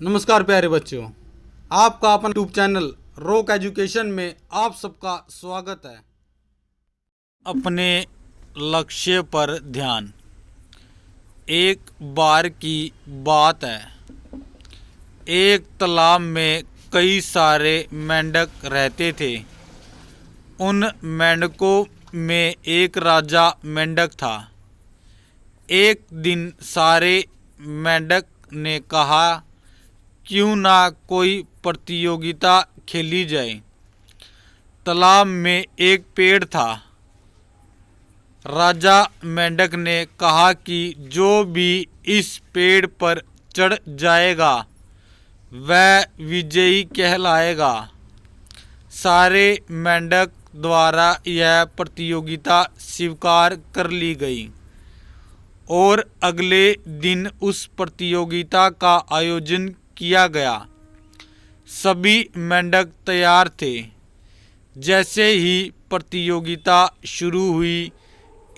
नमस्कार प्यारे बच्चों, आपका अपना यूट्यूब चैनल रॉक एजुकेशन में आप सबका स्वागत है। अपने लक्ष्य पर ध्यान। एक बार की बात है, एक तालाब में कई सारे मेंढक रहते थे। उन मेंढकों में एक राजा मेंढक था। एक दिन सारे मेंढक ने कहा, क्यों ना कोई प्रतियोगिता खेली जाए। तालाब में एक पेड़ था। राजा मेंढक ने कहा कि जो भी इस पेड़ पर चढ़ जाएगा वह विजयी कहलाएगा। सारे मेंढक द्वारा यह प्रतियोगिता स्वीकार कर ली गई और अगले दिन उस प्रतियोगिता का आयोजन किया गया। सभी मेंढक तैयार थे। जैसे ही प्रतियोगिता शुरू हुई,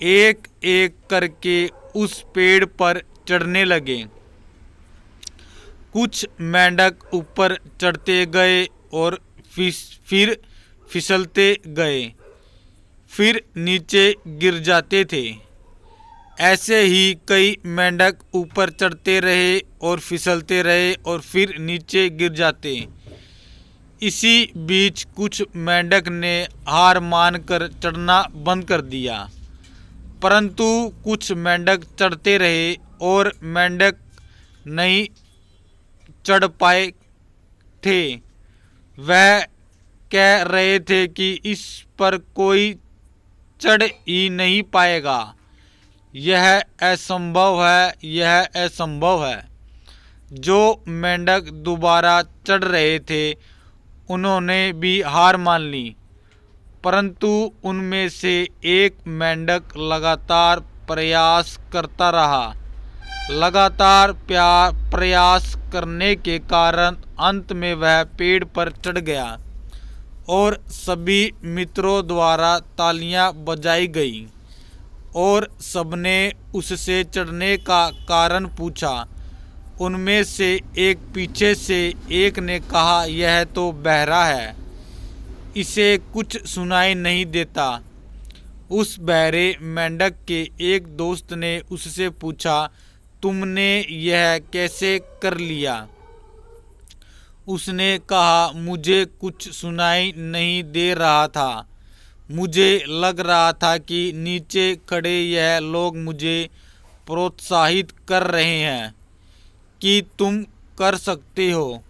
एक एक करके उस पेड़ पर चढ़ने लगे। कुछ मेंढक ऊपर चढ़ते गए और फिर फिसलते गए, फिर नीचे गिर जाते थे। ऐसे ही कई मेंढक ऊपर चढ़ते रहे और फिसलते रहे और फिर नीचे गिर जाते। इसी बीच कुछ मेंढक ने हार मानकर चढ़ना बंद कर दिया, परंतु कुछ मेंढक चढ़ते रहे और मेंढक नहीं चढ़ पाए थे। वह कह रहे थे कि इस पर कोई चढ़ ही नहीं पाएगा, यह असंभव है, यह असंभव है। जो मेंढक दोबारा चढ़ रहे थे उन्होंने भी हार मान ली, परंतु उनमें से एक मेंढक लगातार प्रयास करता रहा। लगातार प्रयास करने के कारण अंत में वह पेड़ पर चढ़ गया और सभी मित्रों द्वारा तालियां बजाई गई और सबने उससे चढ़ने का कारण पूछा। उनमें से एक पीछे से एक ने कहा, यह तो बहरा है, इसे कुछ सुनाई नहीं देता। उस बहरे मेंढक के एक दोस्त ने उससे पूछा, तुमने यह कैसे कर लिया? उसने कहा, मुझे कुछ सुनाई नहीं दे रहा था। मुझे लग रहा था कि नीचे खड़े यह लोग मुझे प्रोत्साहित कर रहे हैं कि तुम कर सकते हो।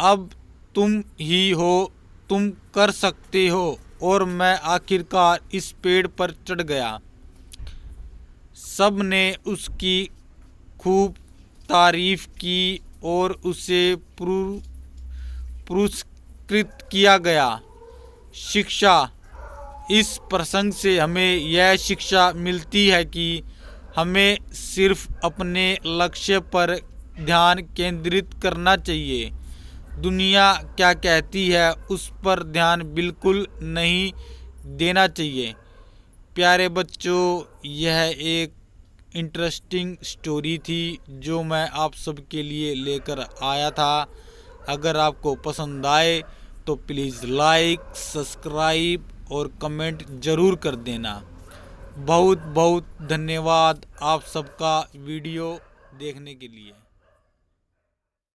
अब तुम ही हो, तुम कर सकते हो। और मैं आखिरकार इस पेड़ पर चढ़ गया। सब ने उसकी खूब तारीफ की और उसे पुरस्कृत किया गया। शिक्षा। इस प्रसंग से हमें यह शिक्षा मिलती है कि हमें सिर्फ अपने लक्ष्य पर ध्यान केंद्रित करना चाहिए। दुनिया क्या कहती है उस पर ध्यान बिल्कुल नहीं देना चाहिए। प्यारे बच्चों, यह एक इंटरेस्टिंग स्टोरी थी जो मैं आप सबके लिए लेकर आया था। अगर आपको पसंद आए तो प्लीज़ लाइक, सब्सक्राइब और कमेंट ज़रूर कर देना। बहुत बहुत धन्यवाद आप सबका वीडियो देखने के लिए।